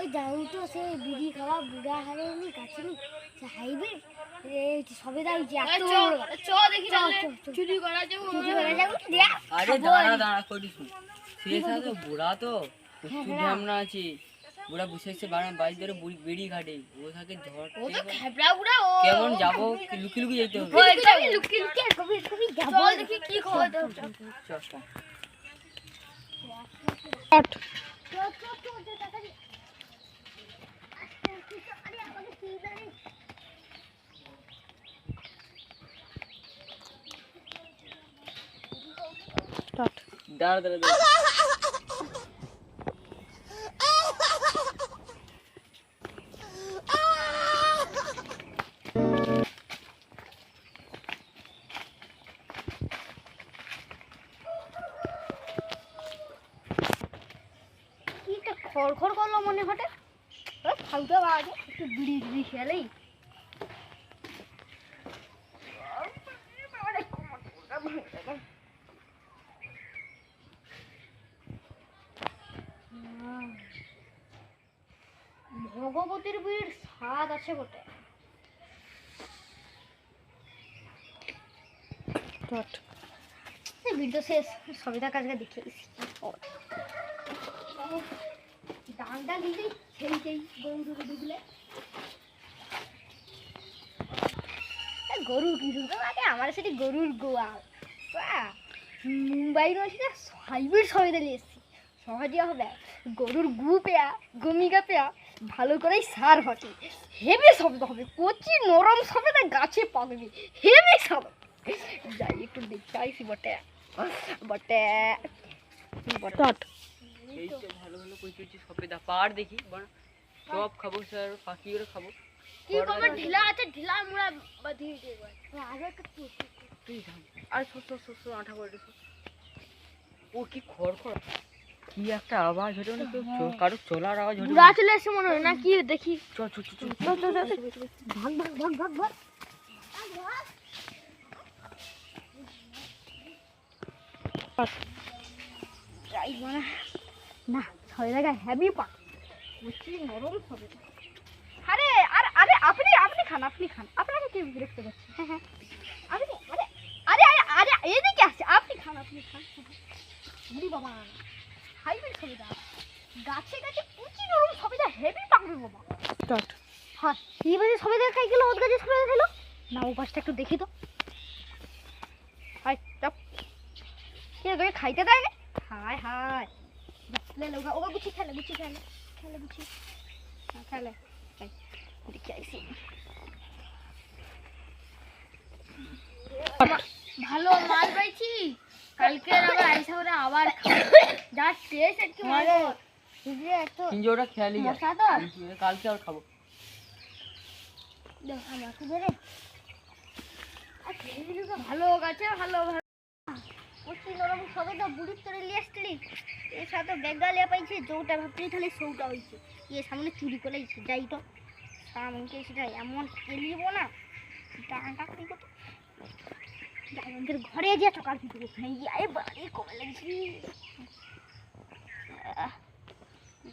ওই জানো তো সে বিড়ি খাওয়া বুড়া হারে নি কাছে নি সে হাইব্রিড সবে দাই যে এত চ দেখি চুরি করা যাবো কি দেখ আরে দাঁড়া করিস সে সাথে বুড়া তো একটু ঝামনা আছে বুড়া বসে এসে বাড়ি ধরে বেড়ি ঘাটে ও থাকে ঝড় ও তো খেবড়া বুড়া ও কেমন যাবো লুকি যেতে হবে ওই লুকি কবি যাব চল দেখি কি খবর দাও দাঁড়া খড়খড় করলো মনে হঠাৎ ফালতু আওয়াজ একটু বিড়ি খেলেই ভগবতীর বিড়ির স্বাদ আছে বটে বিড়ি তো শেষ সবিতার কাছে দেখে ডাংটা দিলেই খেলতেই গরু কি শুনতে লাগে আমার সেটি গরুর গোয়াল মুম্বাই নয় সেটা হাইব্রিড সবিতা নিয়ে এসেছি সহজে হবে গরুর গু পেয়া গমিকা পেয়া ভালো করেই সার হটে হেভি শব্দ হবে কচি নরম সবেদা গাছে পাকবে হেভি শব্দ যাই একটু দেখতে আইসি বটে এই তো ভালো কইছি সবেদা পার দেখি সব খাবো স্যার পাখি করে খাবো কি খবর ঢিলা আছে ঢিলা মুড়া বাঁধিয়ে দেব আগে একটা তুই ধাম আর সো আঠা করে ও কি খড়খড় কি একটা আওয়াজ হলো না তো কারো চলার আওয়াজ হলো বুড়া চলে এসে মনে হয় না কি দেখি চল ভাগ যাই মানে না ছয় জায়গায় হেভি পাক কচি নরম হবে আরে আরে আরে আপনি খান আপনাকে কি বিরক্ত করছে হ্যাঁ আপনি আরে আরে আরে এদিকে আসছে আপনি খান বুড়ি বাবা হাইব্রিড সবিতা গাছে কচি নরম সবিতা হেভি পাকবে বাবা হ্যাঁ এই বাজে সবিতা খাই গেল ওর গাছে সবিতা খেলো না ও পাশটা একটু দেখি তো হাই চাপ কে তোকে খাইতে দেয় না হায় ले लो ओगा गुच्छी खेले देखी आइसी ভালো মাল পাইছি কালকে আবার আইসা করে আবার যা টেস্ট একটু আরে বুঝলি একটু ইনজোটা খেয়ালি মশা তো কালকে আর খাবো দেখ আমাকে ধরে ভালো গাছে ভালো কচি নরম সবেদা বুড়ির তোরে লিয়ে আসলি এর সাথে বেগালিয়া পাইছে যেটা ভাবছি তাহলে সৌটা হয়েছে এ সামনে চুরি করেছে যাই তো সামনে সেটা এমন খেলিব না ডাঁটা করি কত আমাদের ঘরে যে ঠকার কিছু এই বাড়ি কমে লাগছি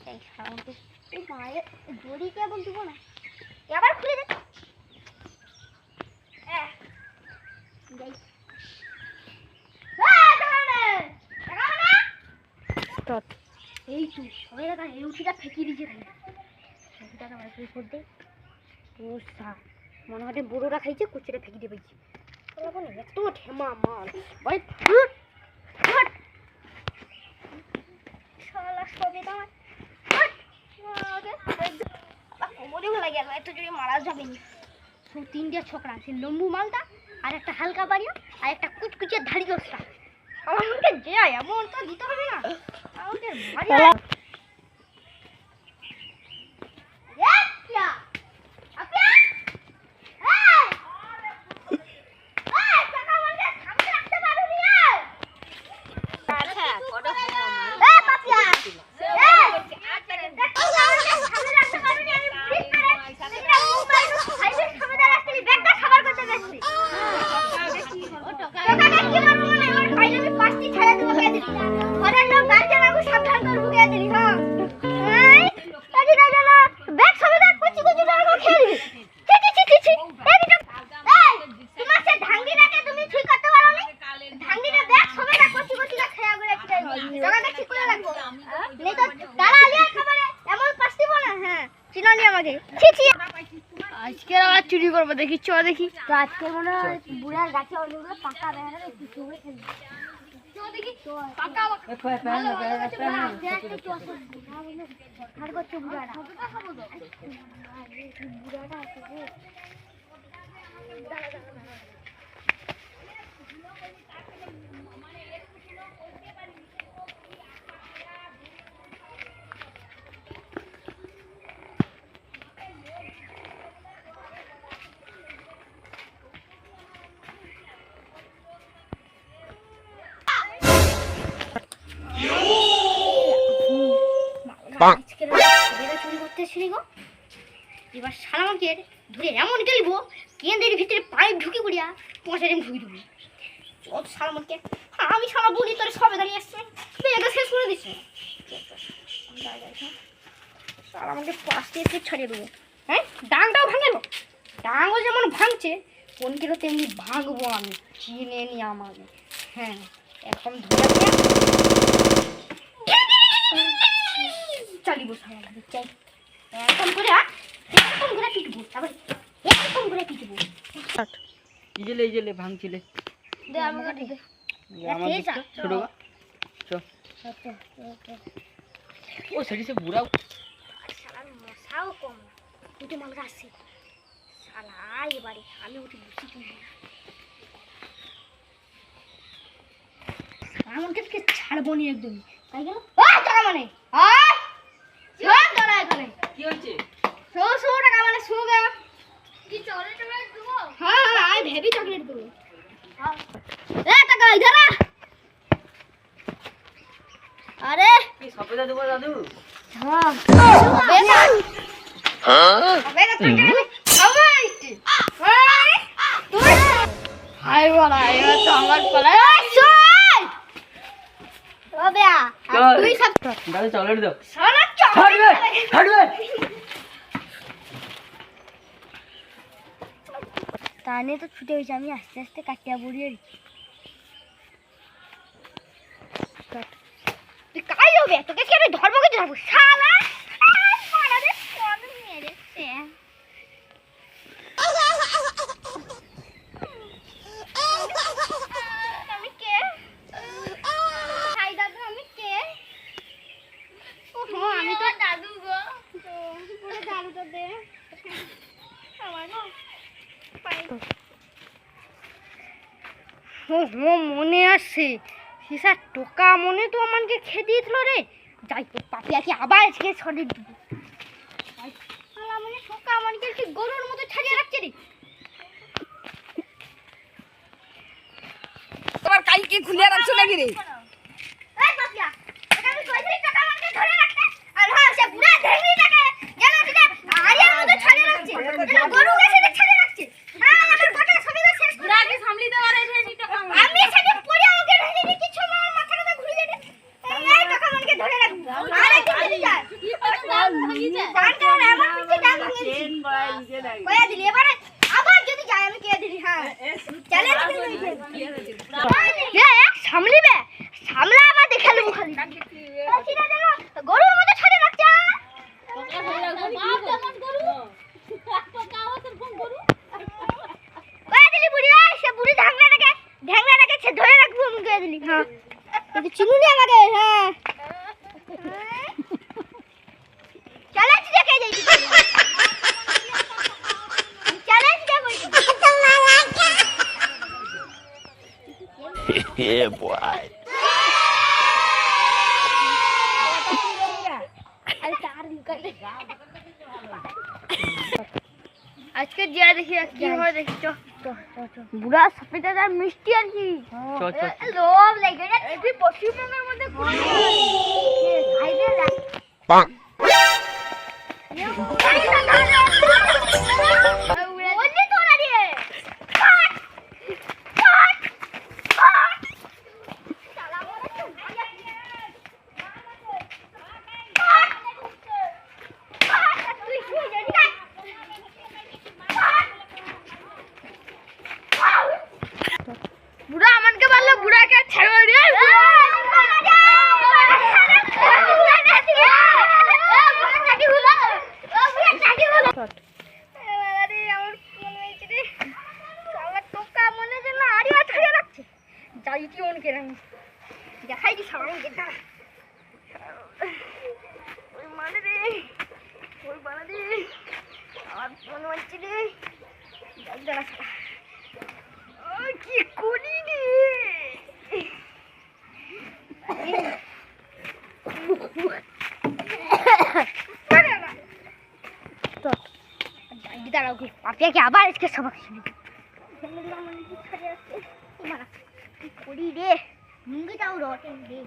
যাই সাউন্ড এই মায়ের দড়ি কেবল দিব না আবার খুলে দে যাই এই তো সবাই দেখা হেউটিটা ফেঁকিয়ে দিয়েছে হেউটিটাকে মাইক্রোফোন করতে ও মনে হয় বুড়োরা খাইছে কুচিটা ফেঁকি দিয়ে পেয়েছি এত ঠেমা মাল ভাই কোমরে ভালো গেল এত জোরে মারা যাবে না তিনটে ছোকরা আছে লম্বু মালটা আর একটা হালকা বাড়িয়া আর একটা কুচকুচের ধাড়ি দোষটা আমাকে যে এমন তো দিতে হবে না আমাকে ভারী ঘরের লোক গার্জেন সাবধান করে ঢুকে দিল চিনানি আমাকে ছি ছি আজকে আবার চুরি করবো দেখি চ দেখি তো আজকে মনে হয় বুড়ার গাছে অনেকগুলো পাকা বেড়া একটু চুড়ে খেলবো দেখি পাকা আজকে বেড়া চুরি করতে এসেছি গো এবার শালামাকে ধরে এমন গেলবো কেন্দ্রের ভিতরে পাইপ ঢুকে পড়িয়া পঁচারে ঢুকে দেবো চল শালামাকে আমি শালা বলি তোর সবে দাঁড়িয়ে আসছে মেয়েটা শেষ করে দিচ্ছে শালামাকে পাশ দিয়ে ছড়িয়ে দেবো হ্যাঁ ডাংটাও ভাঙাবো ডাঙও যেমন ভাঙছে কোন কিলো তেমনি ভাঙবো আমি চিনে নি আমাকে হ্যাঁ এখন ধরে চালিব শালামাকে চাই এখন করে এখন করে পিটবো তারপরে এখন করে পিটবো এই জেলে ভাঙছিলে দে আমি কাটি দে আমার দিকটা ছোট গা চ ও সেটি সে বুড়া শালার মশাও কম উঠে মাল গাছে শালা এবারে আমি উঠে বসি কিনবো আমাকে ছাড়বো নি একদম তাই গেল টাকা মানে এখানে কি হচ্ছে 100 টাকা মানে শুনে কি চলে চলে দেবো হ্যাঁ হ্যাঁ আই ভেবি চকলেট দেবো টাকা ইধার আরে কি সপেদা দেবো দাদু হ্যাঁ বেটা টাকা আমাই তুই হাই বলা এবার তো আমার পালা তুই সব দাদু চকলেট দাও সারা হাঁটবে হাঁটবে তা নিয়ে তো ছুটে হয়েছে আমি আস্তে আস্তে কাটিয়া বুড়িয়ে তুই কাই হবে তোকে কি আমি ধর্ম করে যাবো শালা মারারে কোন মেরেছে আমি কে হাই দাদু আমি কে ওহো আমি তো দাদু গো পুরো দাদু তো দে আমার মনে আছে হিসা টোকা মনে তো আমাকে খেয়ে দিয়েছিল রে যাই তো পাপিয়াকে আবার আজকে ছড়িয়ে দিব মানে টোকা আমাকে কি গরুর মতো ছাড়িয়ে রাখছে রে তোমার কালকে খুলে রাখছো নাকি রে এই পাপিয়া এটা আমি কইছি টাকা আমাকে ধরে রাখতে আর হ্যাঁ সে পুরো ধেড়িটাকে যেন দিতে আরিয়ার মতো ছাড়িয়ে রাখছে যেন গরু গাছে ছাড়িয়ে রাখছে হ্যাঁ আমার কথা সবিদা শেষ করে আগে সামলিতে পারে এই টাকা আমি সেটা পড়ে আমাকে ধরে নি কিছু আমার মাথাটা ঘুরে যেতে এই টাকা আমাকে ধরে রাখবো আরে কি যায় জানতে না আমার পিছে ডাল ভেঙে দিছি কয়া দিলি এবারে আবার যদি যায় আমি কে দিলি হ্যাঁ চ্যালেঞ্জ দিলি সামলিবে সামলা আবার দেখে নেবো খালি চিনা যেন গরুর মতো ছাড়ে রাখছে কয়া দিলি বুড়ি সে বুড়ি ঢ্যাংনাটাকে সে ধরে রাখবো আমি কয়া দিলি হ্যাঁ কিন্তু চিনুনি আমাকে হ্যাঁ চ্যালেঞ্জ দেখে যাই চ্যালেঞ্জ দেখো Yeah, boy. আজকে যা দেখি কি হয় দেখি চ বুড়া সফেদার মিষ্টি আর কি চ চ লোভ লেগে যাচ্ছে তুই পশ্চিমবঙ্গের মধ্যে ঘুরে খাইবে না Bonk. ওই তো না রে কাট কাট কাট শালা বলে তো তুই শুয়ে যাবি না বুড়া আমাকে বললো বুড়াকে ছেড়ে দিয়ে মনে হচ্ছে রে দাঁড়া কি করি রে দাঁড়াও পাপিয়াকে আবার আজকে সবাক কি করি রে মুঙ্গিটাও রটেন রে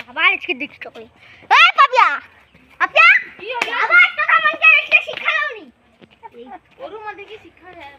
আবার আজকে দেখতে করি এই পাপিয়া পাপিয়া কি হলো? আবার তো কামানকে একটা শিক্ষা দাওনি ওর মধ্যে কি শিক্ষা যায়?